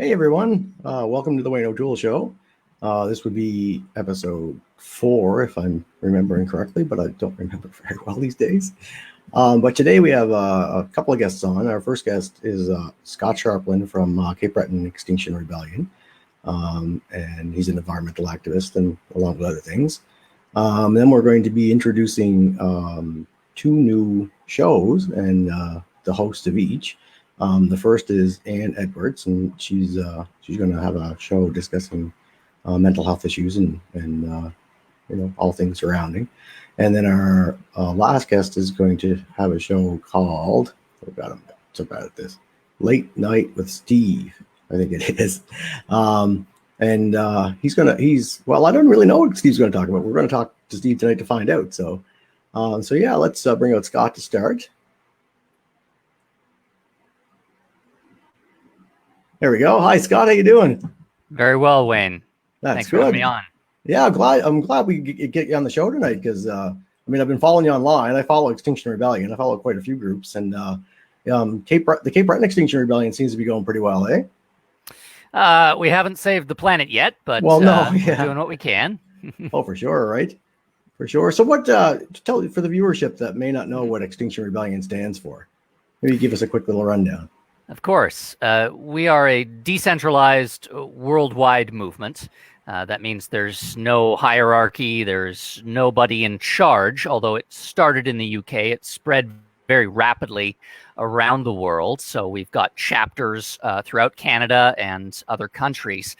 Hey everyone, welcome to the Wayne O'Toole Show. This would be episode 4, if I'm remembering correctly, but I don't remember very well these days. But today we have a couple of guests on. Our first guest is Scott Sharplin from Cape Breton Extinction Rebellion, and he's an environmental activist and along with other things. Then we're going to be introducing 2 new shows and the host of each. The first is Ann Edwards, and she's going to have a show discussing mental health issues and all things surrounding. And then our last guest is going to have a show called, oh God, I'm so bad at this, Late Night with Steve, I think it is. Well, I don't really know what Steve's going to talk about. We're going to talk to Steve tonight to find out. So yeah, let's bring out Scott to start. There we go. Hi, Scott. How you doing? Very well, Wayne. Thanks for having me on. Yeah, I'm glad we get you on the show tonight because I've been following you online. I follow Extinction Rebellion. I follow quite a few groups, and the Cape Breton Extinction Rebellion seems to be going pretty well, eh? We haven't saved the planet yet, but we're doing what we can. Oh, for sure, right? For sure. So, what? Tell for the viewership that may not know what Extinction Rebellion stands for. Maybe give us a quick little rundown. Of course. We are a decentralized worldwide movement. That means there's no hierarchy, there's nobody in charge, although it started in the UK. It spread very rapidly around the world. So we've got chapters throughout Canada and other countries.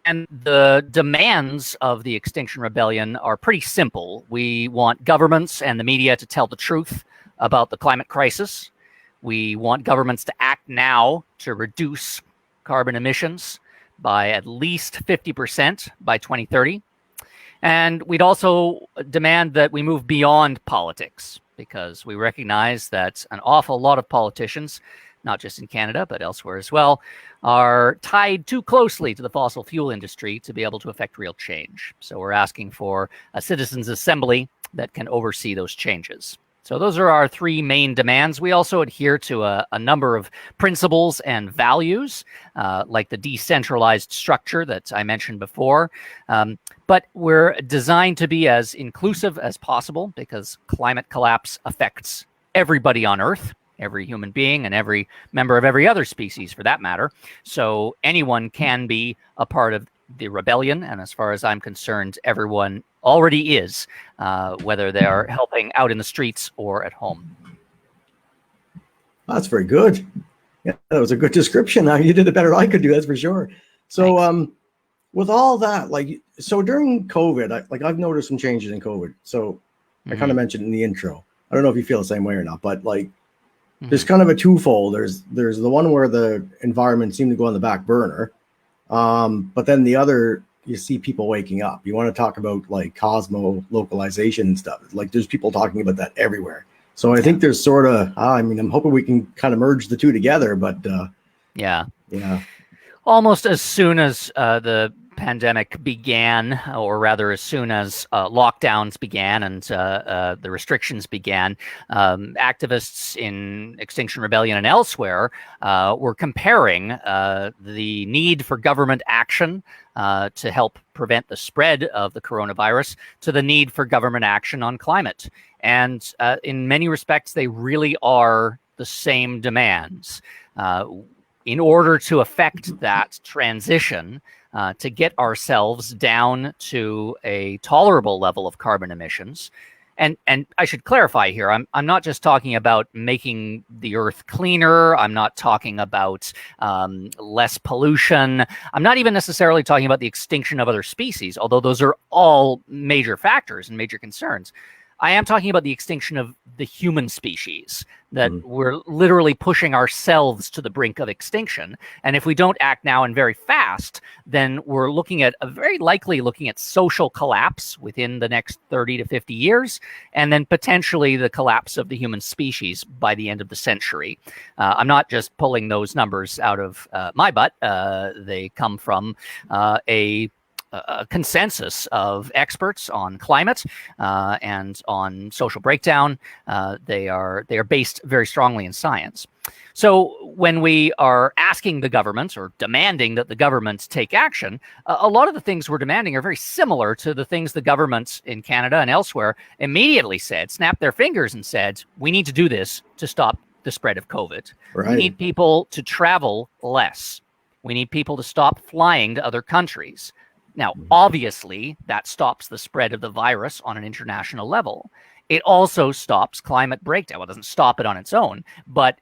And the demands of the Extinction Rebellion are pretty simple. We want governments and the media to tell the truth about the climate crisis. We want governments to act now to reduce carbon emissions by at least 50% by 2030. And we'd also demand that we move beyond politics because we recognize that an awful lot of politicians, not just in Canada, but elsewhere as well, are tied too closely to the fossil fuel industry to be able to affect real change. So we're asking for a citizens' assembly that can oversee those changes. So those are our 3 main demands. We also adhere to a number of principles and values, like the decentralized structure that I mentioned before. But we're designed to be as inclusive as possible because climate collapse affects everybody on Earth, every human being and every member of every other species for that matter. So anyone can be a part of the rebellion. And as far as I'm concerned, everyone already is, whether they are helping out in the streets or at home. That's very good. Yeah, that was a good description. Now you did it better than I could do, that's for sure. So with all that, during COVID, I've noticed some changes in COVID. So I kind of mentioned in the intro. I don't know if you feel the same way or not, but there's kind of a twofold. There's the one where the environment seemed to go on the back burner. But then the other, you see people waking up. You want to talk about cosmo localization and stuff. There's people talking about that everywhere. So I think there's sort of, I'm hoping we can kind of merge the two together, but yeah. Almost as soon as the pandemic began, or rather as soon as lockdowns began and the restrictions began, activists in Extinction Rebellion and elsewhere were comparing the need for government action to help prevent the spread of the coronavirus to the need for government action on climate. And in many respects, they really are the same demands. In order to affect that transition, to get ourselves down to a tolerable level of carbon emissions. And I should clarify here, I'm not just talking about making the earth cleaner. I'm not talking about less pollution. I'm not even necessarily talking about the extinction of other species, although those are all major factors and major concerns. I am talking about the extinction of the human species, that we're literally pushing ourselves to the brink of extinction. And if we don't act now and very fast, then we're very likely looking at social collapse within the next 30 to 50 years, and then potentially the collapse of the human species by the end of the century. I'm not just pulling those numbers out of my butt. They come from a a consensus of experts on climate and on social breakdown. They are based very strongly in science. So when we are asking the government or demanding that the government take action, a lot of the things we're demanding are very similar to the things the governments in Canada and elsewhere immediately snapped their fingers and said, we need to do this to stop the spread of COVID. Right. We need people to travel less. We need people to stop flying to other countries. Now, obviously, that stops the spread of the virus on an international level. It also stops climate breakdown. Well, it doesn't stop it on its own, but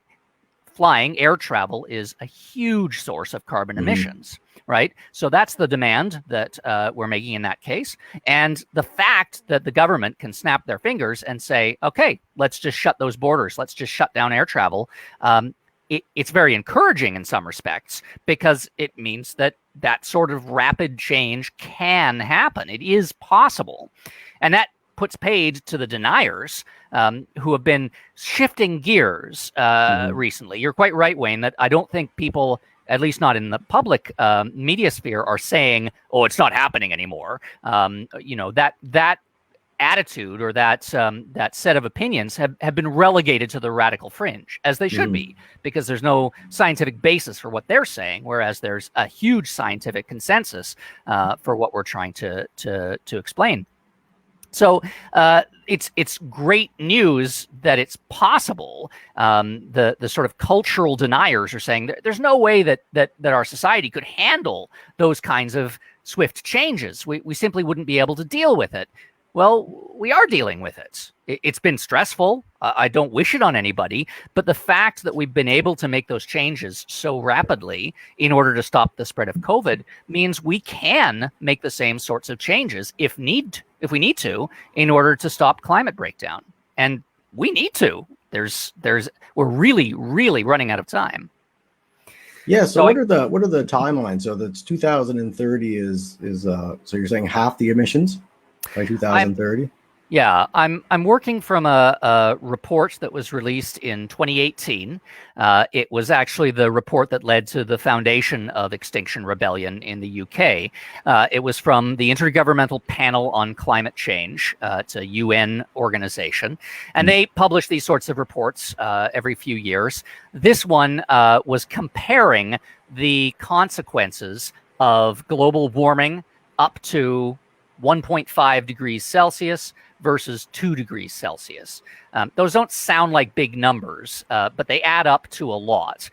flying, air travel, is a huge source of carbon emissions, right? So that's the demand that we're making in that case. And the fact that the government can snap their fingers and say, okay, let's just shut those borders. Let's just shut down air travel. It's very encouraging in some respects, because it means that that sort of rapid change can happen. It is possible. And that puts paid to the deniers who have been shifting gears recently. You're quite right, Wayne, that I don't think people, at least not in the public media sphere, are saying, oh, it's not happening anymore. That attitude or that set of opinions have been relegated to the radical fringe, as they should be, because there's no scientific basis for what they're saying, whereas there's a huge scientific consensus for what we're trying to explain. So it's great news that it's possible. The sort of cultural deniers are saying there's no way that our society could handle those kinds of swift changes. We simply wouldn't be able to deal with it. Well, we are dealing with it. It's been stressful. I don't wish it on anybody. But the fact that we've been able to make those changes so rapidly in order to stop the spread of COVID means we can make the same sorts of changes if we need to, in order to stop climate breakdown. And we need to. We're really, really running out of time. Yeah. So what are the timelines? So that's 2030 is so you're saying half the emissions by 2030? I'm working from a report that was released in 2018. It was actually the report that led to the foundation of Extinction Rebellion in the UK. It was from the Intergovernmental Panel on Climate Change. It's a UN organization, and they publish these sorts of reports every few years. This one was comparing the consequences of global warming up to 1.5 degrees Celsius versus 2 degrees Celsius. Those don't sound like big numbers, but they add up to a lot.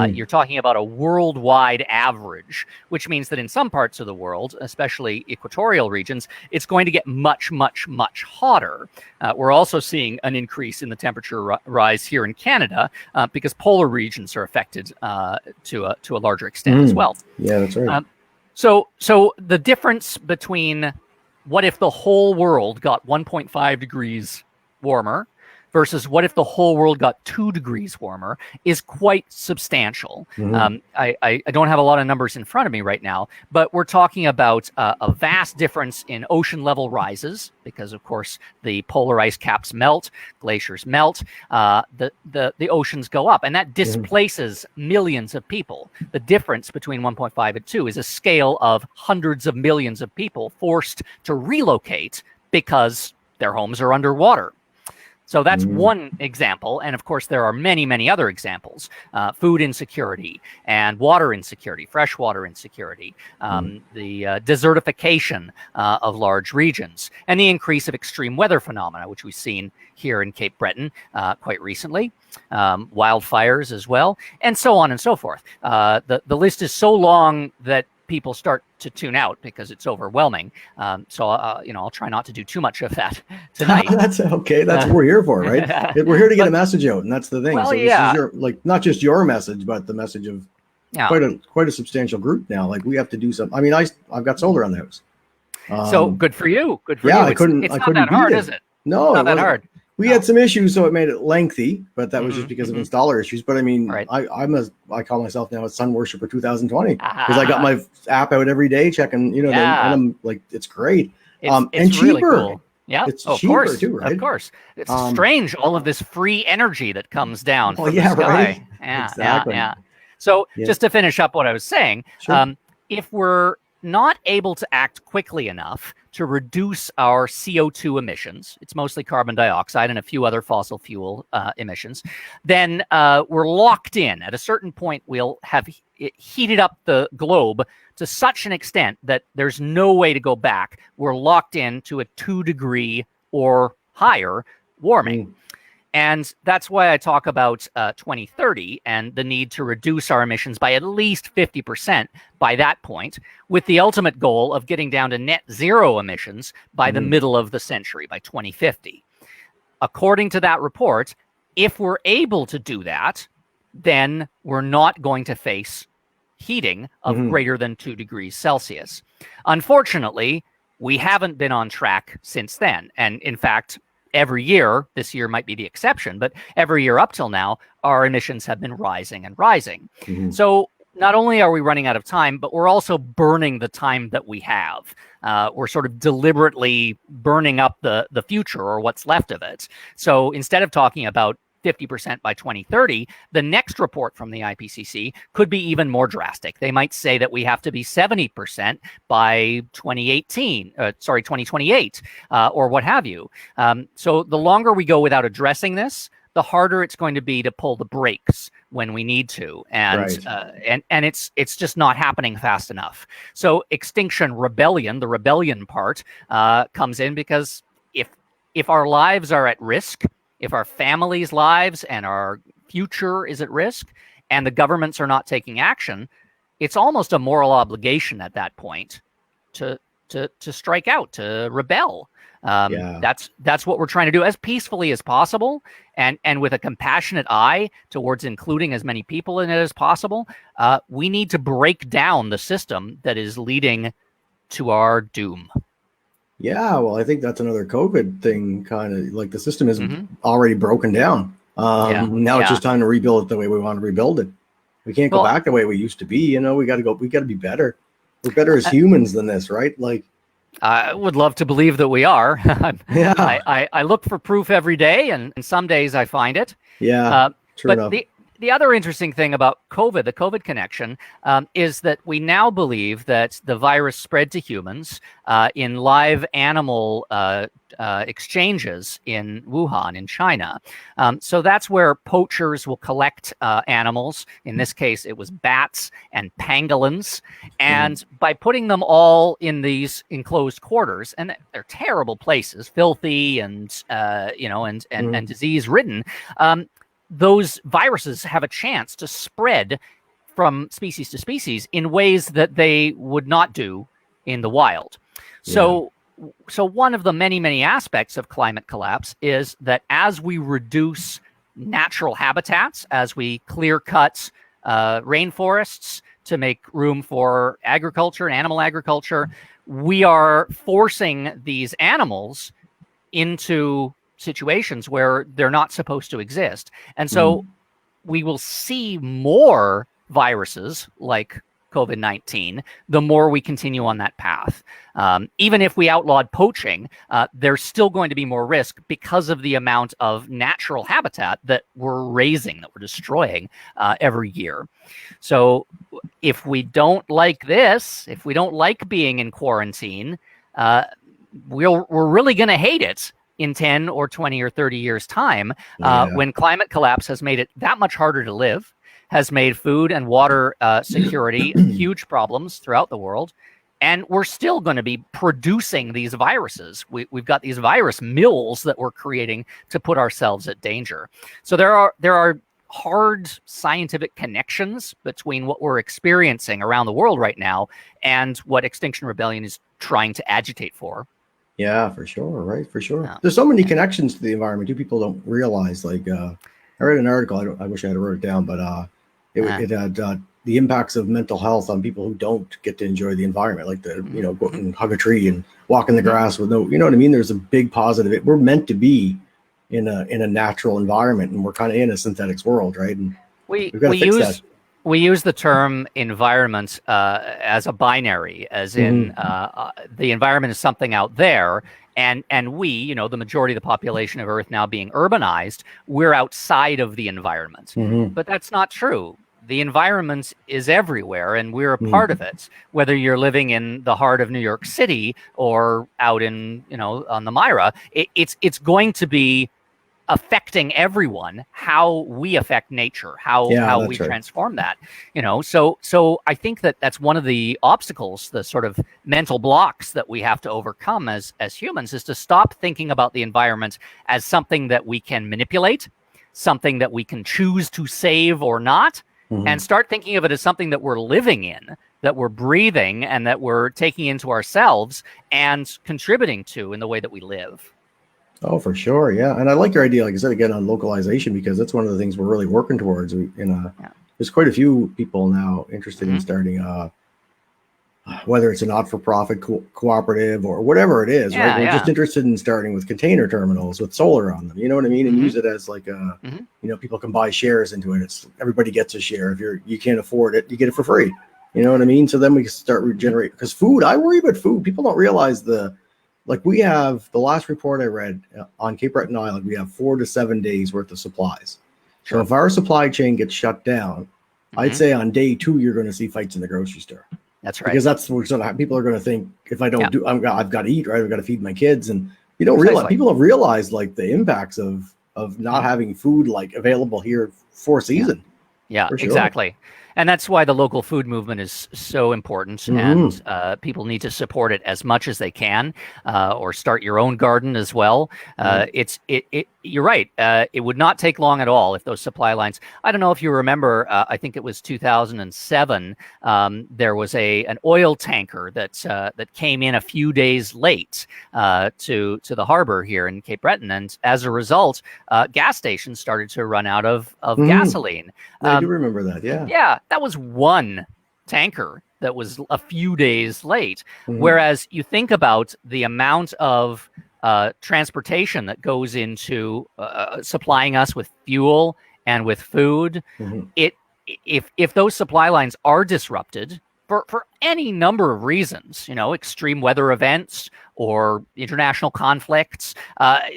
You're talking about a worldwide average, which means that in some parts of the world, especially equatorial regions, it's going to get much, much, much hotter. We're also seeing an increase in the temperature rise here in Canada because polar regions are affected to a larger extent as well. Yeah, that's right. So the difference between what if the whole world got 1.5 degrees warmer versus what if the whole world got 2 degrees warmer is quite substantial. I don't have a lot of numbers in front of me right now, but we're talking about a vast difference in ocean level rises because, of course, the polar ice caps melt, glaciers melt, the oceans go up, and that displaces millions of people. The difference between 1.5 and 2 is a scale of hundreds of millions of people forced to relocate because their homes are underwater. So that's one example. And of course, there are many, many other examples. Food insecurity and water insecurity, freshwater insecurity, the desertification of large regions, and the increase of extreme weather phenomena, which we've seen here in Cape Breton quite recently, wildfires as well, and so on and so forth. The list is so long that people start to tune out because it's overwhelming. So I'll try not to do too much of that tonight. That's okay. That's what we're here for, right? We're here to get a message out, and that's the thing. Well, so this is not just your message, but the message of quite a substantial group now. Like, we have to do something. I mean, I've got solar on the house. So good for you. Good for you. I couldn't. It's I not couldn't that hard, beat it. is it? No, not that hard. We had some issues, so it made it lengthy, but that was just because of installer issues. But I mean, I call myself now a sun worshiper 2020 because I got my app out every day checking, and I'm like, it's great. It's and cheaper. Really cool. Yeah, it's of cheaper course, too, right? Of course. It's strange, all of this free energy that comes down from the sky. Right? Yeah, exactly. yeah. So just to finish up what I was saying, sure. If we're not able to act quickly enough to reduce our CO2 emissions, it's mostly carbon dioxide and a few other fossil fuel emissions, then we're locked in. At a certain point, we'll have heated up the globe to such an extent that there's no way to go back. We're locked in to a 2-degree or higher warming. And that's why I talk about 2030 and the need to reduce our emissions by at least 50% by that point, with the ultimate goal of getting down to net zero emissions by the middle of the century, by 2050. According to that report, if we're able to do that, then we're not going to face heating of greater than 2 degrees Celsius. Unfortunately, we haven't been on track since then. And in fact, every year, this year might be the exception, but every year up till now, our emissions have been rising and rising. So not only are we running out of time, but we're also burning the time that we have. We're sort of deliberately burning up the future, or what's left of it. So instead of talking about 50% by 2030, the next report from the IPCC could be even more drastic. They might say that we have to be 70% by 2028, or what have you. So the longer we go without addressing this, the harder it's going to be to pull the brakes when we need to, and it's just not happening fast enough. So Extinction Rebellion, the rebellion part, comes in because if our lives are at risk, if our families' lives and our future is at risk, and the governments are not taking action, it's almost a moral obligation at that point to strike out, to rebel. That's what we're trying to do as peacefully as possible, and with a compassionate eye towards including as many people in it as possible. We need to break down the system that is leading to our doom. Yeah, well, I think that's another COVID thing, kind of like the system is already broken down. Now it's just time to rebuild it the way we want to rebuild it. We can't go back the way we used to be. You know, we got to be better. We're better as humans than this, right? Like, I would love to believe that we are. I look for proof every day, and some days I find it. Yeah, true enough. The other interesting thing about COVID, the COVID connection, is that we now believe that the virus spread to humans in live animal exchanges in Wuhan, in China. So that's where poachers will collect animals. In this case, it was bats and pangolins. And by putting them all in these enclosed quarters, and they're terrible places, filthy and disease-ridden, those viruses have a chance to spread from species to species in ways that they would not do in the wild. So one of the many, many aspects of climate collapse is that as we reduce natural habitats, as we clear cut rainforests to make room for agriculture and animal agriculture, we are forcing these animals into situations where they're not supposed to exist. And so we will see more viruses like COVID-19 the more we continue on that path. Even if we outlawed poaching, there's still going to be more risk because of the amount of natural habitat that we're raising, that we're destroying every year. So if we don't like this, if we don't like being in quarantine, we're really going to hate it in 10 or 20 or 30 years' time, when climate collapse has made it that much harder to live, has made food and water security huge problems throughout the world, and we're still going to be producing these viruses. We've got these virus mills that we're creating to put ourselves at danger. So there are hard scientific connections between what we're experiencing around the world right now and what Extinction Rebellion is trying to agitate for. Yeah, for sure. Right. For sure. Yeah. There's so many connections to the environment. People don't realize, like, I read an article. I wish I had wrote it down, but it had the impacts of mental health on people who don't get to enjoy the environment, like go and hug a tree and walk in the grass with no, you know what I mean? There's a big positive. We're meant to be in a natural environment, and we're kind of in a synthetics world, right? And we've got to fix that. We use the term environment as a binary, as in the environment is something out there, and we, the majority of the population of Earth now being urbanized, we're outside of the environment. But that's not true. the environment is everywhere, and we're a Mm. part of it. Whether you're living in the heart of New York City or out in, on the Myra, it's going to be affecting everyone, how we affect nature, Yeah, how we that's right. transform that. So I think that's one of the obstacles, the sort of mental blocks that we have to overcome as humans, is to stop thinking about the environment as something that we can manipulate, something that we can choose to save or not, and start thinking of it as something that we're living in, that we're breathing, and that we're taking into ourselves and contributing to in the way that we live. Oh, for sure. Yeah. And I like your idea, like I said, again, on localization, because that's one of the things we're really working towards. There's quite a few people now interested in starting, whether it's a not-for-profit cooperative or whatever it is, right? We're just interested in starting with container terminals with solar on them. You know what I mean? And use it as like people can buy shares into it. It's everybody gets a share. If you can't afford it, you get it for free. You know what I mean? So then we can start regenerating. Because food, I worry about food. People don't realize we have the last report I read on Cape Breton Island, we have 4 to 7 days worth of supplies. Sure. So if our supply chain gets shut down, I'd say on day 2, you're going to see fights in the grocery store. That's right. Because that's what's going to happen. People are going to think, if I don't I've got to eat, right? I've got to feed my kids. And you don't realize, people have realized like the impacts of not having food like available here for season. Yeah, sure. Exactly. And that's why the local food movement is so important, and people need to support it as much as they can, or start your own garden as well. You're right. It would not take long at all if those supply lines. I don't know if you remember. I think it was 2007. There was an oil tanker that came in a few days late to the harbor here in Cape Breton, and as a result, gas stations started to run out of gasoline. I do remember that. Yeah. Yeah. That was one tanker that was a few days late. Whereas you think about the amount of transportation that goes into supplying us with fuel and with food, if those supply lines are disrupted for any number of reasons, extreme weather events or international conflicts,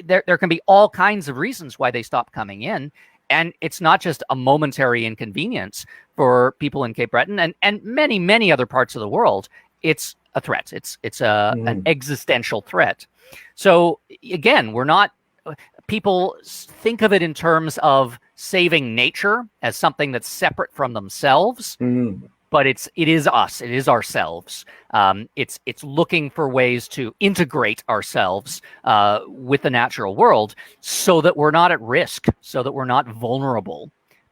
there can be all kinds of reasons why they stop coming in. And it's not just a momentary inconvenience for people in Cape Breton and many, many other parts of the world. It's a threat. It's an existential threat. So again, people think of it in terms of saving nature as something that's separate from themselves. But it is us. It is ourselves. It's looking for ways to integrate ourselves with the natural world, so that we're not at risk, so that we're not vulnerable,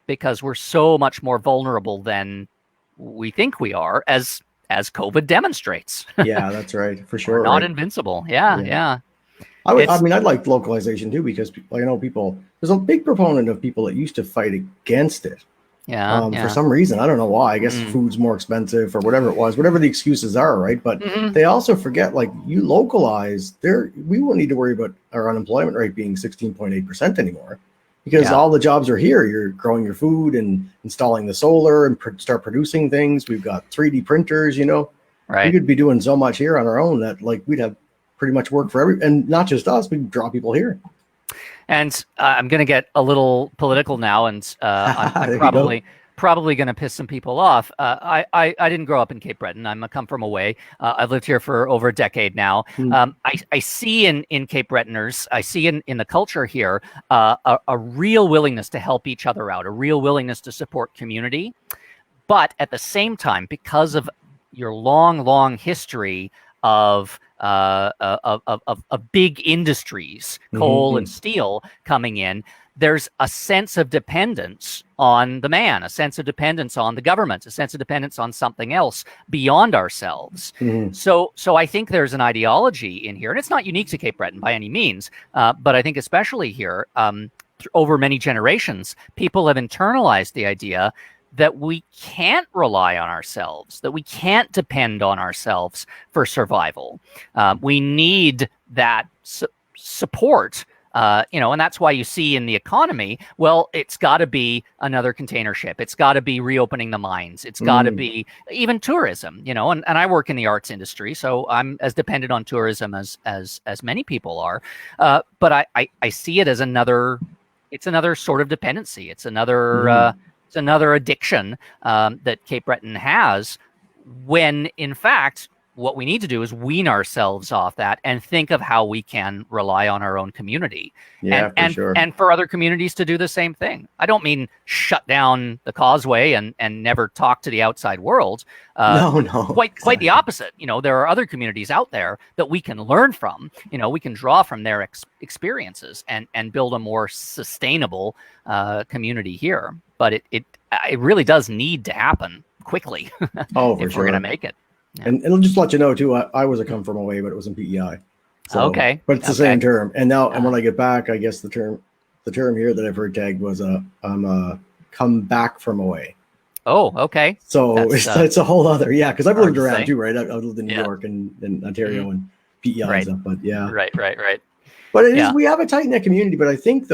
because we're so much more vulnerable than we think we are, as COVID demonstrates. Yeah, that's right, for sure. We're not invincible. Yeah. I'd like localization too, because I know there's a big proponent of people that used to fight against it. For some reason, I don't know why. I guess food's more expensive or whatever it was, whatever the excuses are, right? But they also forget, like, you localize we won't need to worry about our unemployment rate being 16.8% anymore, because all the jobs are here. You're growing your food and installing the solar and start producing things. We've got 3D printers, Right. We could be doing so much here on our own that like we'd have pretty much work for and not just us, we draw people here. And I'm going to get a little political now, and I'm probably going to piss some people off. I didn't grow up in Cape Breton. I come from away. I've lived here for over a decade now. I see in Cape Bretoners, I see in the culture here a real willingness to help each other out, a real willingness to support community. But at the same time, because of your long history of big industries, coal and steel coming in, there's a sense of dependence on the man, a sense of dependence on the government, a sense of dependence on something else beyond ourselves. So I think there's an ideology in here, and it's not unique to Cape Breton by any means, but I think especially here, over many generations, people have internalized the idea that we can't rely on ourselves, that we can't depend on ourselves for survival. We need that support, and that's why you see in the economy, well, it's got to be another container ship. It's got to be reopening the mines. It's got to be even tourism, and I work in the arts industry, so I'm as dependent on tourism as many people are. But I see it as another sort of dependency. It's another it's another addiction that Cape Breton has, when in fact what we need to do is wean ourselves off that and think of how we can rely on our own community, Yeah, for sure. and for other communities to do the same thing. I don't mean shut down the causeway and never talk to the outside world. No. Quite the opposite. There are other communities out there that we can learn from. We can draw from their experiences and build a more sustainable community here. But it really does need to happen quickly if we're going to make it. Yeah. And it'll just let you know too. I was a come from away, but it was in PEI. So, okay, but it's the same term. And now, and when I get back, I guess the term here that I've heard tagged was I'm come back from away. Oh, okay. So it's a whole other, because I've lived around too, right? I've lived in New Yeah. York and Ontario and PEI Right. and stuff, but yeah. Right. But it is, we have a tight knit community, but I think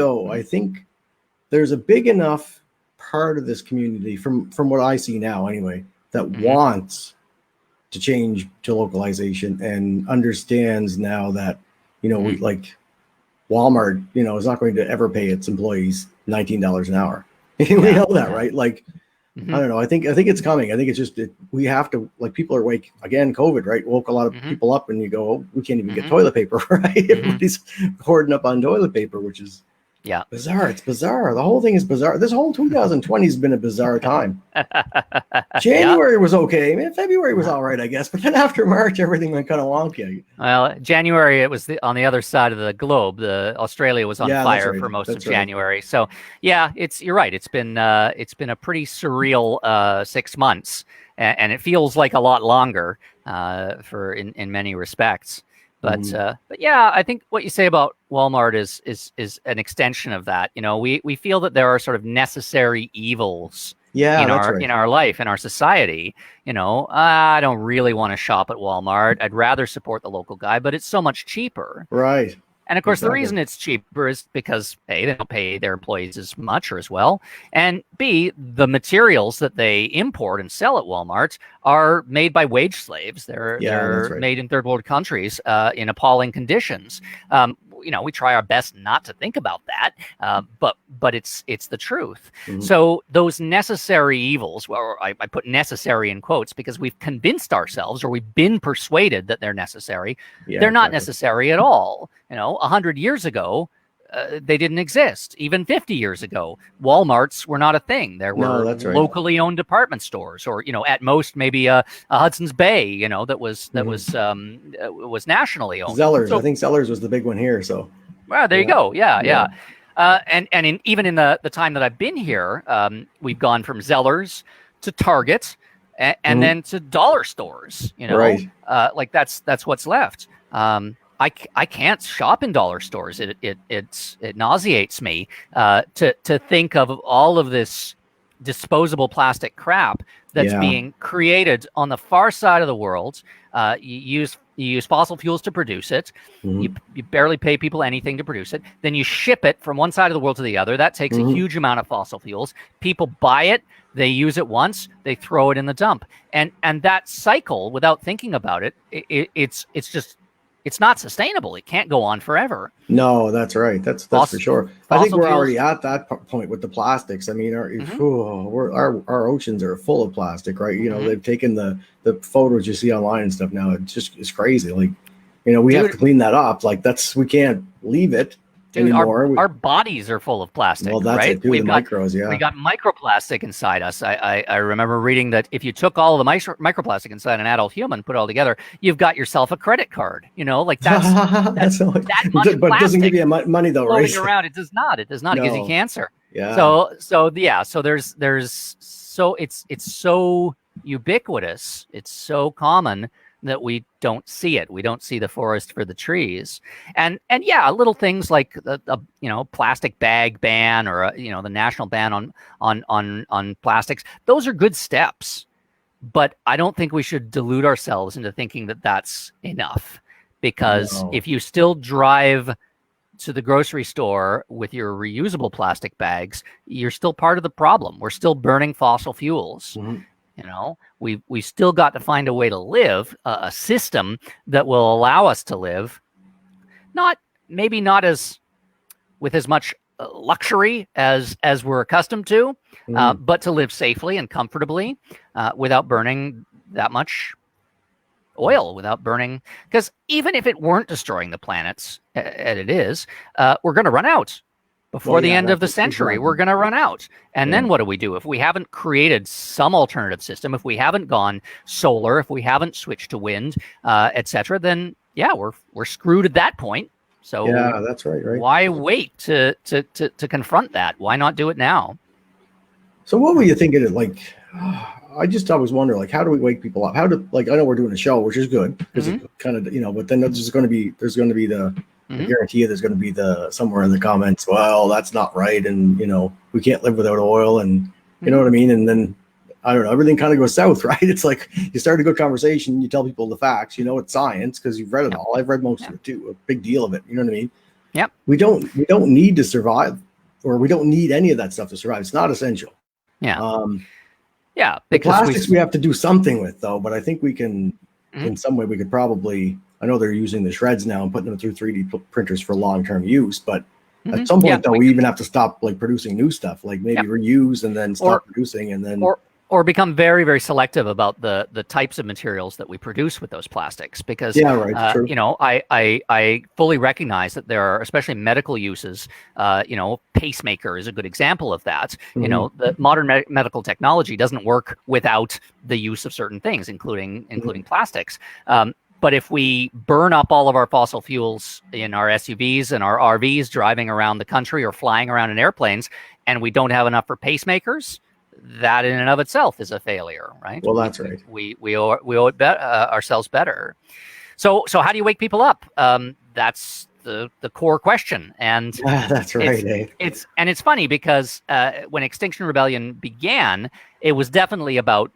there's a big enough part of this community from what I see now anyway, that wants to change to localization and understands now that, we like Walmart, is not going to ever pay its employees $19 an hour. We know that, right? Like, I don't know. I think it's coming. I think it's just we have to, like, people are COVID, right? Woke a lot of people up, and you go, oh, we can't even get toilet paper, right? Everybody's hoarding up on toilet paper, which is bizarre. It's bizarre. The whole thing is bizarre. This whole 2020 has been a bizarre time. January was okay. February was all right, I guess. But then after March, everything went kind of wonky. Well, January, it was on the other side of the globe. Australia was on fire for most of January. So you're right. It's been a pretty surreal 6 months, and it feels like a lot longer in many respects. But I think what you say about Walmart is an extension of that. We feel that there are sort of necessary evils in our life, in our society. I don't really want to shop at Walmart. I'd rather support the local guy, but it's so much cheaper. Right. And of course, the reason it's cheaper is because A, they don't pay their employees as much or as well, and B, the materials that they import and sell at Walmart are made by wage slaves. They're made in third world countries in appalling conditions. We try our best not to think about that, but it's the truth. So those necessary evils, well, I put necessary in quotes because we've convinced ourselves, or we've been persuaded that they're necessary. They're not necessary at all. 100 years ago, they didn't exist. Even 50 years ago, Walmarts were not a thing. There were locally owned department stores, or at most maybe a Hudson's Bay, that was nationally owned. Zellers, I think Zellers was the big one here. So, well, there you go. Yeah. And even in the time that I've been here, we've gone from Zellers to Target, and then to dollar stores. Right. Like that's what's left. I can't shop in dollar stores. It nauseates me to think of all of this disposable plastic crap that's being created on the far side of the world. You use fossil fuels to produce it. You barely pay people anything to produce it. Then you ship it from one side of the world to the other. That takes a huge amount of fossil fuels. People buy it. They use it once. They throw it in the dump. And that cycle, without thinking about it, it's not sustainable. It can't go on forever. No, that's right. That's for sure. I think we're already at that point with the plastics. I mean, our oceans are full of plastic, right? They've taken the photos you see online and stuff now. It's crazy. Like, we have to clean that up. Like, we can't leave it anymore. Our bodies are full of plastic. Well, that's right? it too. We got microplastic inside us. I remember reading that if you took all of the microplastic inside an adult human, put it all together, you've got yourself a credit card. Like that's that much but it doesn't give you money though, right? Floating around, it does not. It gives you cancer. Yeah. So it's so ubiquitous. It's so common that we don't see it. We don't see the forest for the trees. And little things like the plastic bag ban, or the national ban on plastics. Those are good steps, but I don't think we should delude ourselves into thinking that that's enough, because if you still drive to the grocery store with your reusable plastic bags, you're still part of the problem. We're still burning fossil fuels. We still got to find a way to live, a system that will allow us to live, maybe not as with as much luxury as we're accustomed to, but to live safely and comfortably without burning that much oil, without burning, because even if it weren't destroying the planets, and it is, we're going to run out. Before the end of the century, we're going to run out. And then what do we do? If we haven't created some alternative system, if we haven't gone solar, if we haven't switched to wind, etc., then we're screwed at that point. So yeah, that's right. Why wait to confront that? Why not do it now? So what were you thinking? Like, I always wonder, like, how do we wake people up? How do, like, I know we're doing a show, which is good because it kind of, but then there's going to be the I guarantee you there's going to be somewhere in the comments, well, that's not right. And, we can't live without oil. And you know what I mean? And then, I don't know, everything kind of goes south, right? It's like you start a good conversation, you tell people the facts, it's science because you've read it all. I've read most of it too, a big deal of it. You know what I mean? Yep. We don't need to survive, or we don't need any of that stuff to survive. It's not essential. Yeah. Yeah. The plastics we have to do something with, though, but I think we can, in some way, we could probably, I know they're using the shreds now and putting them through 3D printers for long-term use, but at some point, though, we even have to stop like producing new stuff, like maybe reuse and then stop producing and then... Or become very, very selective about the types of materials that we produce with those plastics, because I fully recognize that there are, especially medical uses. Pacemaker is a good example of that. The modern medical technology doesn't work without the use of certain things, including plastics. But if we burn up all of our fossil fuels in our SUVs and our RVs driving around the country or flying around in airplanes, and we don't have enough for pacemakers, that in and of itself is a failure, right? Well, that's right. We owe it ourselves better. So how do you wake people up? That's the core question, and that's right. It's funny because when Extinction Rebellion began, it was definitely about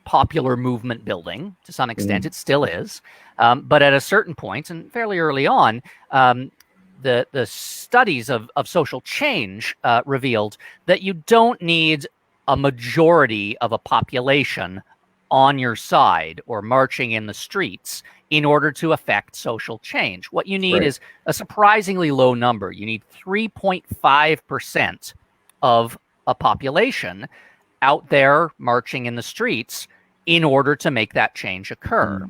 popular movement building to some extent. It still is, but at a certain point, and fairly early on, the studies of social change revealed that you don't need a majority of a population on your side or marching in the streets in order to affect social change. What you need is a surprisingly low number. You need 3.5% of a population out there marching in the streets in order to make that change occur,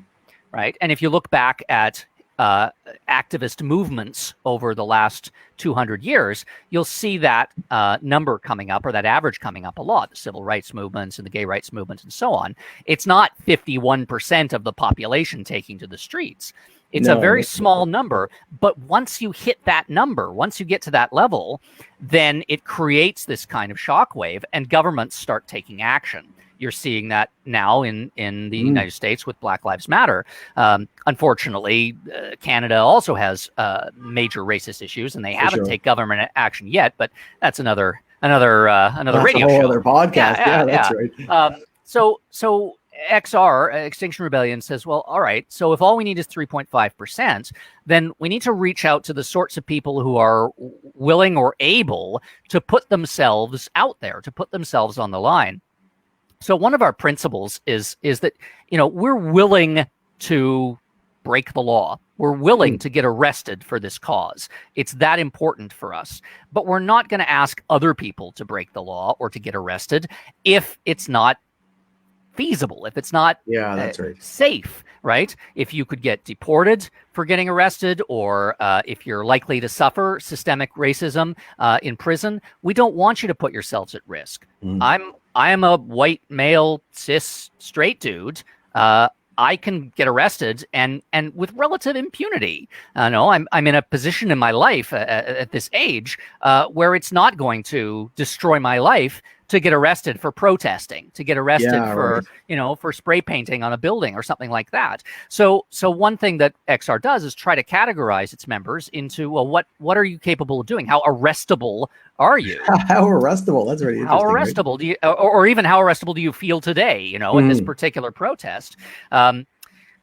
right? And if you look back at activist movements over the last 200 years, you'll see that number coming up, or that average coming up a lot. The civil rights movements and the gay rights movements and so on. It's not 51% of the population taking to the streets. It's a very small number, but once you hit that number, once you get to that level, then it creates this kind of shockwave and governments start taking action. You're seeing that now in the United States with Black Lives Matter. Unfortunately, Canada also has major racist issues, and they haven't taken government action yet. But that's another radio show, other podcast. Yeah, that's right. So XR, Extinction Rebellion, says, well, all right, so if all we need is 3.5%, then we need to reach out to the sorts of people who are willing or able to put themselves out there, to put themselves on the line. So one of our principles is that, we're willing to break the law. We're willing to get arrested for this cause. It's that important for us. But we're not going to ask other people to break the law or to get arrested if it's not feasible, if it's not safe, right? If you could get deported for getting arrested, or if you're likely to suffer systemic racism in prison, we don't want you to put yourselves at risk. I am a white male cis straight dude. I can get arrested and with relative impunity. I'm in a position in my life at this age where it's not going to destroy my life to get arrested for protesting, to get arrested for spray painting on a building or something like that. So one thing that XR does is try to categorize its members into, well, what are you capable of doing? How arrestable are you? How arrestable? That's really interesting. How arrestable do you, or even how arrestable do you feel today? In this particular protest.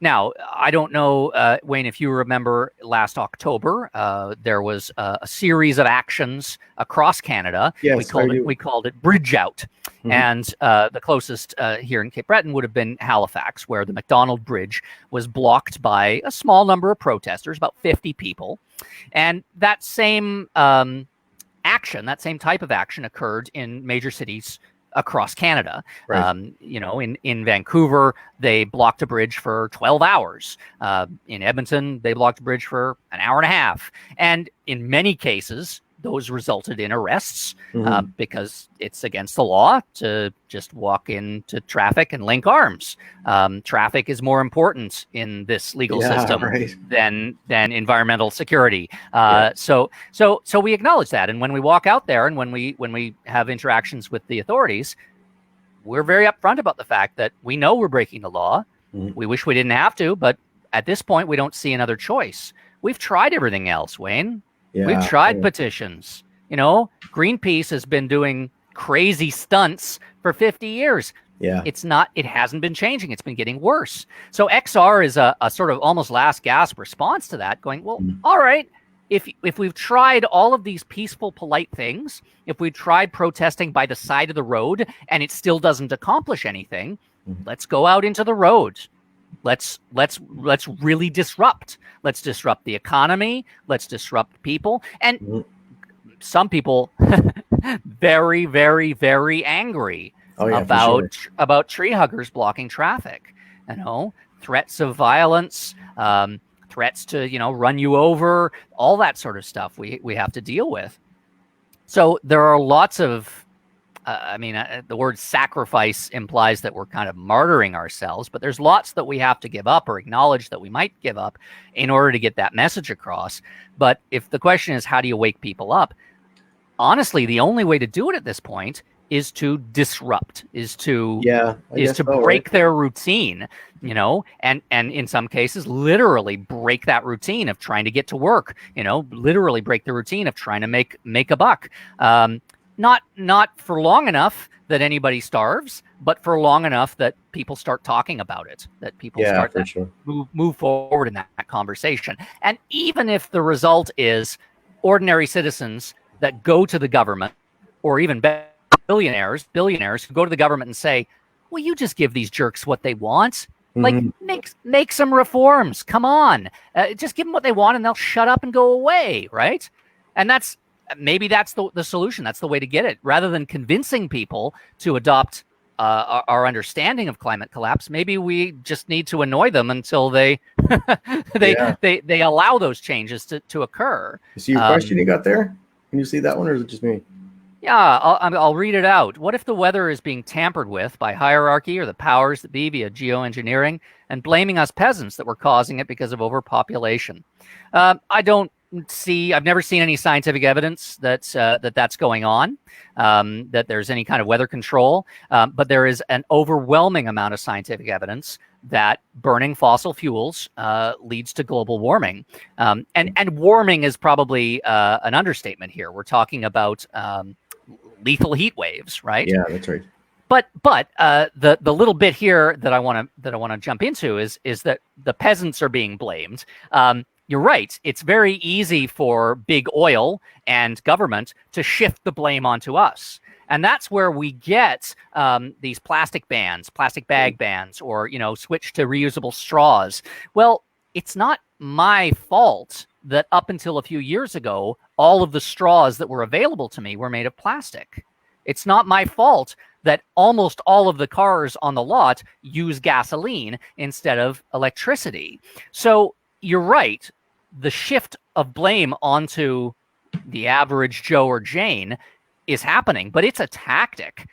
Now, I don't know, Wayne, if you remember last October, there was a series of actions across Canada. Yes, we called it Bridge Out. And the closest here in Cape Breton would have been Halifax, where the McDonald Bridge was blocked by a small number of protesters, about 50 people. And that same action, that same type of action, occurred in major cities across Canada. Right. In Vancouver, they blocked a bridge for 12 hours. In Edmonton, they blocked a bridge for an hour and a half. And in many cases, those resulted in arrests because it's against the law to just walk into traffic and link arms. Traffic is more important in this legal system than environmental security. So we acknowledge that, and when we walk out there and when we have interactions with the authorities, we're very upfront about the fact that we know we're breaking the law. We wish we didn't have to, but at this point, we don't see another choice. We've tried everything else, Wayne. Yeah, we've tried petitions. Greenpeace has been doing crazy stunts for 50 years. Yeah. It hasn't been changing. It's been getting worse. So XR is a sort of almost last gasp response to that, going, well, all right, if we've tried all of these peaceful, polite things, if we've tried protesting by the side of the road and it still doesn't accomplish anything, let's go out into the road. Let's really disrupt. Let's disrupt the economy. Let's disrupt people. And some people very, very, very angry about tree huggers blocking traffic. Threats of violence, threats to run you over, all that sort of stuff we have to deal with. So there are lots of the word sacrifice implies that we're kind of martyring ourselves, but there's lots that we have to give up or acknowledge that we might give up in order to get that message across. But if the question is, how do you wake people up? Honestly, the only way to do it at this point is to disrupt, is to break their routine, and in some cases, literally break that routine of trying to get to work, literally break the routine of trying to make a buck. Not for long enough that anybody starves, but for long enough that people start talking about it, that people start to move forward in that conversation. And even if the result is ordinary citizens that go to the government, or even billionaires who go to the government and say, well, you just give these jerks what they want. Like, make some reforms. Come on. Just give them what they want and they'll shut up and go away, right? And maybe that's the solution. That's the way to get it. Rather than convincing people to adopt our understanding of climate collapse, maybe we just need to annoy them until they allow those changes to occur. You see your question you got there? Can you see that one, or is it just me? Yeah, I'll read it out. What if the weather is being tampered with by hierarchy or the powers that be via geoengineering and blaming us peasants that we're causing it because of overpopulation? I've never seen any scientific evidence that's going on, that there's any kind of weather control, but there is an overwhelming amount of scientific evidence that burning fossil fuels leads to global warming. And warming is probably an understatement here. We're talking about lethal heat waves, right? Yeah, that's right. But the little bit here that I want to jump into is that the peasants are being blamed. You're right. It's very easy for big oil and government to shift the blame onto us. And that's where we get these plastic bag bans, or, switch to reusable straws. Well, it's not my fault that up until a few years ago, all of the straws that were available to me were made of plastic. It's not my fault that almost all of the cars on the lot use gasoline instead of electricity. So you're right. The shift of blame onto the average Joe or Jane is happening, but it's a tactic.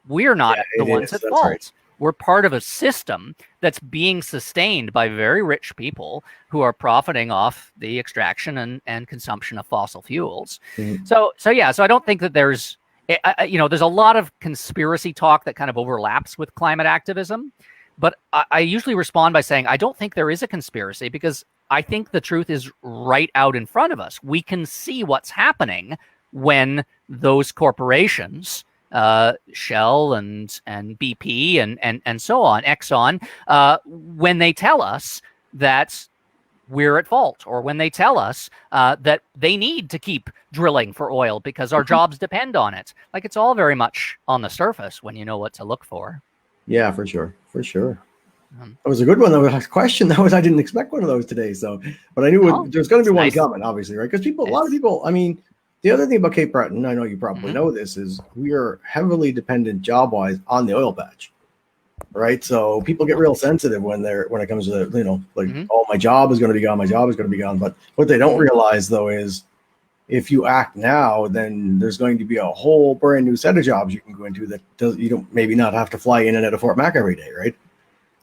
We're not the ones at fault. Right. We're part of a system that's being sustained by very rich people who are profiting off the extraction and consumption of fossil fuels. So I don't think that there's a lot of conspiracy talk that kind of overlaps with climate activism, but I usually respond by saying I don't think there is a conspiracy, because I think the truth is right out in front of us. We can see what's happening when those corporations, Shell and BP and so on, Exxon, when they tell us that we're at fault, or when they tell us that they need to keep drilling for oil because our jobs depend on it. Like, it's all very much on the surface when you know what to look for. Yeah, for sure. That was a good one. That was a question. I didn't expect one of those today. So, but I knew there's going to be one coming, obviously, right? Because a lot of people, I mean, The other thing about Cape Breton, I know you probably know this, is we are heavily dependent job-wise on the oil patch, right? So people get real sensitive when it comes to, like, oh, my job is going to be gone, my job is going to be gone. But what they don't realize, though, is if you act now, then there's going to be a whole brand new set of jobs you can go into that you don't maybe not have to fly in and out of Fort Mac every day, right?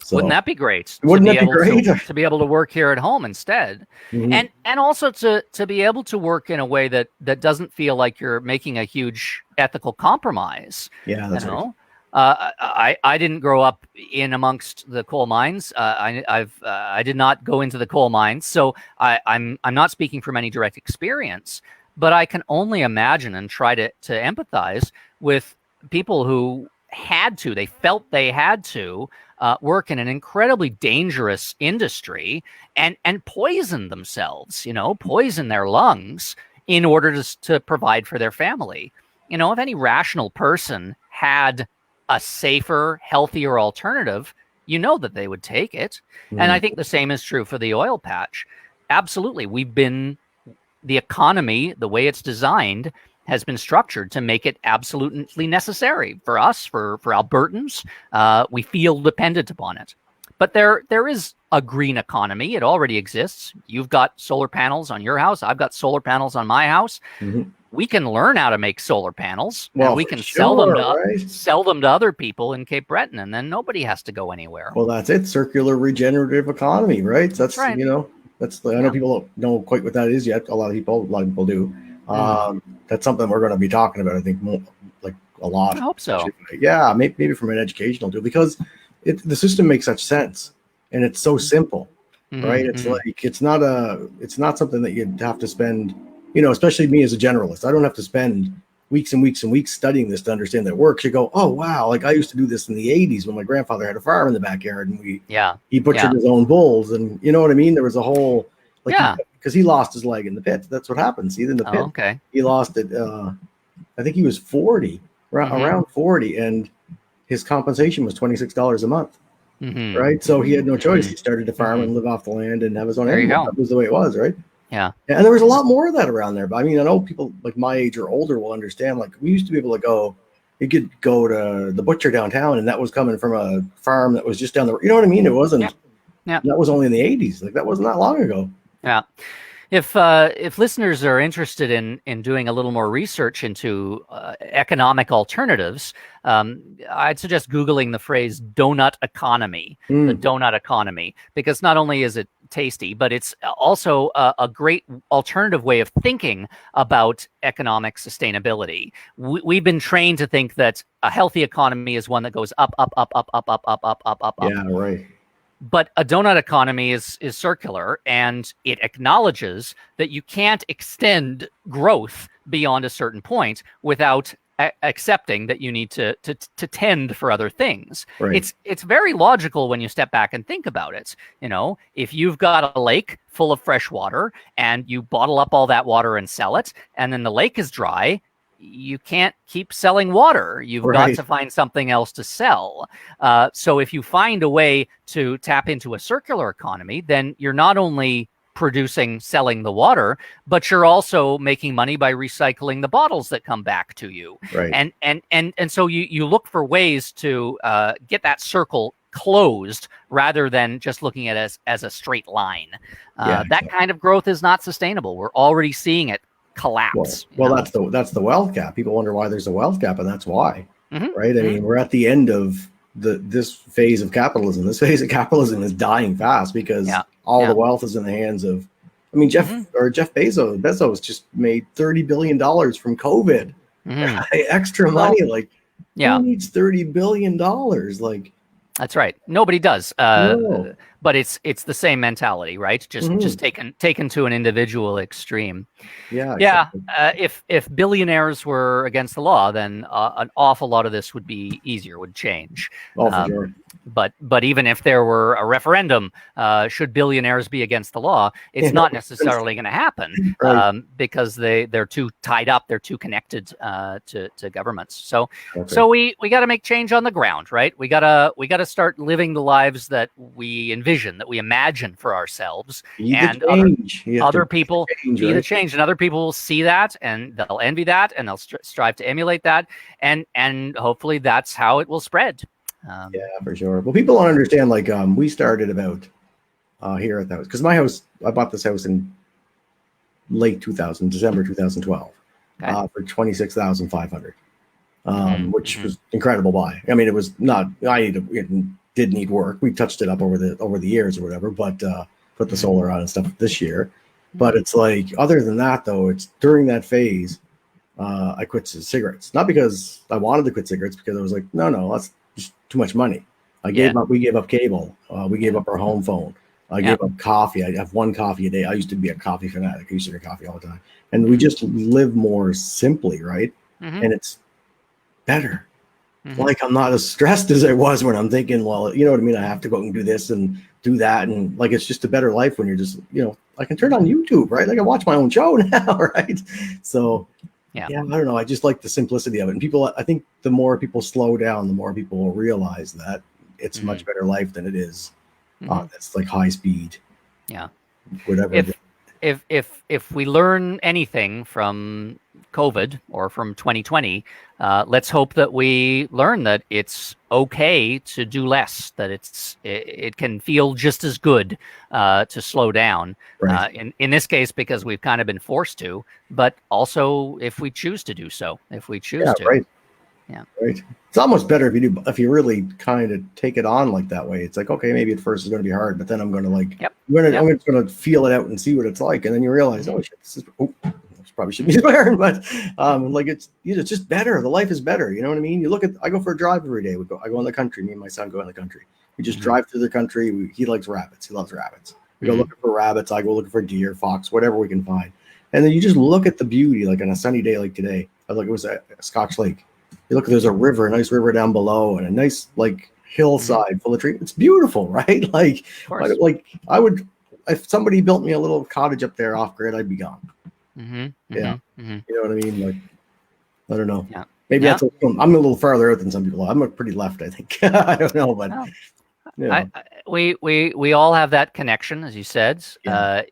So, wouldn't that be great? Wouldn't that be great? To be able to work here at home instead, and also to be able to work in a way that doesn't feel like you're making a huge ethical compromise. Yeah, that's right. I didn't grow up in amongst the coal mines. I did not go into the coal mines, so I'm not speaking from any direct experience. But I can only imagine and try to empathize with people who they felt they had to work in an incredibly dangerous industry and poison themselves, poison their lungs in order to provide for their family. If any rational person had a safer, healthier alternative, that they would take it. And I think the same is true for the oil patch. Absolutely. The economy, the way it's designed, has been structured to make it absolutely necessary for us, for Albertans. We feel dependent upon it. But there is a green economy. It already exists. You've got solar panels on your house. I've got solar panels on my house. We can learn how to make solar panels, and we can sell them to other people in Cape Breton, and then nobody has to go anywhere. Well, that's it. Circular regenerative economy, right? That's right. I know people don't know quite what that is yet. A lot of people do. That's something we're going to be talking about, I think, more, like a lot. I hope so. Yeah, maybe from an educational deal, because the system makes such sense and it's so simple, right? It's like it's not something that you'd have to spend, especially me as a generalist. I don't have to spend weeks and weeks and weeks studying this to understand that it works. You go, oh wow, like I used to do this in the 80s when my grandfather had a farm in the backyard and he butchered his own bulls, and you know what I mean? There was a whole because he lost his leg in the pit. That's what happens. See, in the pit, he lost it. I think he was 40, around 40, and his compensation was $26 a month. Right, so he had no choice. He started to farm and live off the land and have his own animals. That was the way it was, right? Yeah, and there was a lot more of that around there. But I mean, I know people like my age or older will understand. Like we used to be able to go. You could go to the butcher downtown, and that was coming from a farm that was just down the. You know what I mean? It wasn't. Yeah. That was only in the 80s. Like that wasn't that long ago. Yeah. If listeners are interested in doing a little more research into economic alternatives, I'd suggest Googling the phrase donut economy, the donut economy, because not only is it tasty, but it's also a great alternative way of thinking about economic sustainability. We've been trained to think that a healthy economy is one that goes up, up, up, up, up, up, up, up, up, up, up. Yeah, right. But a donut economy is circular, and it acknowledges that you can't extend growth beyond a certain point without accepting that you need to tend for other things. Right. It's very logical when you step back and think about it. If you've got a lake full of fresh water and you bottle up all that water and sell it, and then the lake is dry, you can't keep selling water. You've got to find something else to sell. So if you find a way to tap into a circular economy, then you're not only selling the water, but you're also making money by recycling the bottles that come back to you. Right. And so you look for ways to get that circle closed rather than just looking at it as a straight line. That kind of growth is not sustainable. We're already seeing it collapse. Well, that's the wealth gap. People wonder why there's a wealth gap, and that's why. Right? I mean, we're at the end of this phase of capitalism. This phase of capitalism is dying fast because all the wealth is in the hands of. I mean, Jeff Bezos just made $30 billion from COVID. Extra money, who needs $30 billion? Like. That's right. Nobody does. No. But it's the same mentality, right? Just taken to an individual extreme. Yeah. Exactly. If billionaires were against the law, then an awful lot of this would change. Oh, for sure. But even if there were a referendum, should billionaires be against the law, it's not necessarily going to happen because they're too tied up, they're too connected to governments. So we got to make change on the ground, right? We gotta start living the lives that we envision vision that we imagine for ourselves, Be the and change. other people Change, be the right? change, and other people will see that, and they'll envy that, and they'll strive to emulate that, and hopefully that's how it will spread. Yeah, for sure. Well, people don't understand. Like, we started about here at the house because my house. I bought this house in late 2000, December 2012, Okay. for 26,500, which Mhm. was incredible buy. I mean, it was not. It did need work. We touched it up over the years or whatever, but put the solar on and stuff this year. But it's like, other than that, though, it's during that phase, I quit cigarettes. Not because I wanted to quit cigarettes, because I was like, no, that's just too much money. We gave up cable. We gave up our home phone. I gave up coffee. I have one coffee a day. I used to be a coffee fanatic. I used to drink coffee all the time. And we just live more simply, right? Mhm. And it's better. Mhm. Like, I'm not as stressed as I was when I'm thinking, well, you know what I mean? I have to go and do this and do that. And like, it's just a better life when you're just, I can turn on YouTube, right? Like, I watch my own show now, right? So, yeah, I don't know. I just like the simplicity of it. And people, I think the more people slow down, the more people will realize that it's a much better life than it is. It's like high speed. Yeah. Whatever. If we learn anything from COVID or from 2020, let's hope that we learn that it's okay to do less, that it can feel just as good to slow down. Right. In this case, because we've kind of been forced to, but also if we choose to do so, if we choose to. Right. Yeah. Right. It's almost better if you really kind of take it on like that way. It's like, okay, maybe at first it's going to be hard, but then I'm going to I'm just going to feel it out and see what it's like, and then you realize, oh shit, this probably shouldn't be swearing, but like it's just better. The life is better. You know what I mean? I go for a drive every day. I go in the country. Me and my son go in the country. We just drive through the country. He likes rabbits. He loves rabbits. We go looking for rabbits. I go looking for deer, fox, whatever we can find. And then you just look at the beauty, like on a sunny day like today. It was a Scotch Lake. You look, there's a nice river down below, and a nice like hillside full of trees. It's beautiful, right? Like I would, if somebody built me a little cottage up there off grid, I'd be gone. You know what I mean? Like, I don't know. Yeah. Maybe I'm a little farther out than some people. I'm a pretty left, I think. I don't know, but we all have that connection, as you said,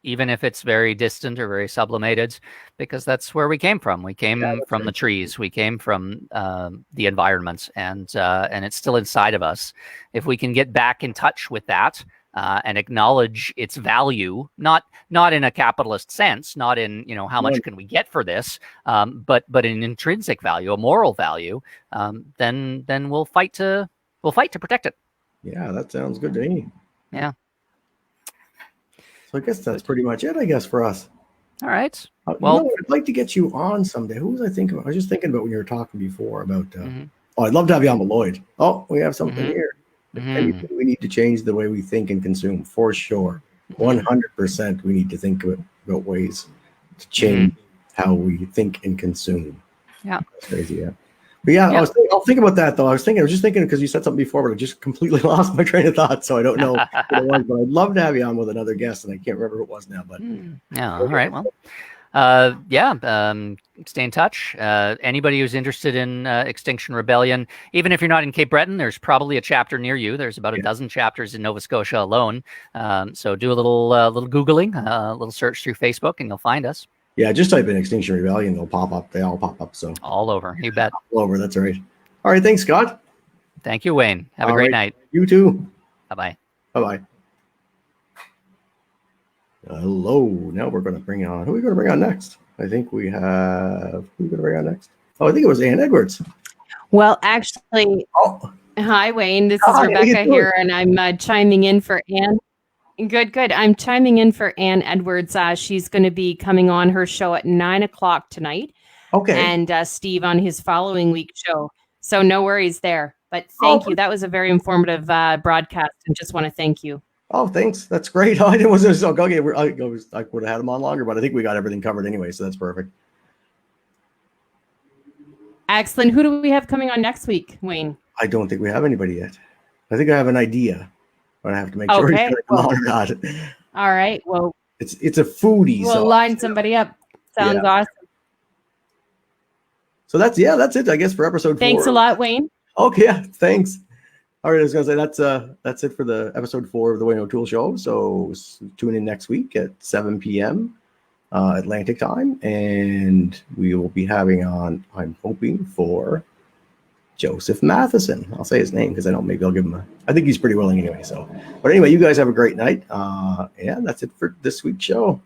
even if it's very distant or very sublimated, because that's where we came from. We came from the trees. We came from the environment, and it's still inside of us. If we can get back in touch with that and acknowledge its value, not in a capitalist sense, not in how much can we get for this, but an intrinsic value, a moral value, then we'll fight to protect it. Yeah, that sounds good to me. Yeah. So I guess that's pretty much it, I guess, for us. All right. Well, I'd like to get you on someday. Who was I thinking about? I was just thinking about when you were talking before about, I'd love to have you on with Lloyd. Oh, we have something here. Anything we need to change the way we think and consume, for sure. 100% we need to think about ways to change how we think and consume. Yeah. That's crazy, yeah. But I'll think about that, though. I was just thinking because you said something before, but I just completely lost my train of thought, so I don't know what it was. But I'd love to have you on with another guest, and I can't remember who it was now. But all right. Well, stay in touch. Anybody who's interested in Extinction Rebellion, even if you're not in Cape Breton, there's probably a chapter near you. There's about a dozen chapters in Nova Scotia alone. So do a little Googling, a little search through Facebook, and you'll find us. Yeah, just type in Extinction Rebellion. They'll pop up. They all pop up. So all over. You bet. All over. That's right. All right. Thanks, Scott. Thank you, Wayne. Have a great night. You too. Bye-bye. Bye-bye. Hello. Now we're going to bring on. Who are we going to bring on next? I think we have. Who are we going to bring on next? Oh, I think it was Ann Edwards. Well, actually, hi, Wayne. This is Rebecca here, and I'm chiming in for Ann. Good. I'm chiming in for Ann Edwards. She's going to be coming on her show at 9:00 tonight. Okay. And Steve on his following week show. So no worries there. But thank you. That was a very informative broadcast, and just want to thank you. Oh, thanks. That's great. I wasn't so okay. I would have had him on longer, but I think we got everything covered anyway, so that's perfect. Excellent. Who do we have coming on next week, Wayne? I don't think we have anybody yet. I think I have an idea, but I have to make sure he's going to come on or not. All right. Well, it's a foodie. We'll line somebody up. Sounds awesome. So that's it, I guess, for episode 4. Thanks a lot, Wayne. Okay, thanks. All right, I was gonna say that's it for the episode 4 of the Wayne O'Toole Show. So tune in next week at 7 p.m. Atlantic time, and we will be having on. I'm hoping for Joseph Matheson. I'll say his name because I know maybe I'll give him I think he's pretty willing anyway. So, but anyway, you guys have a great night. Yeah, that's it for this week's show.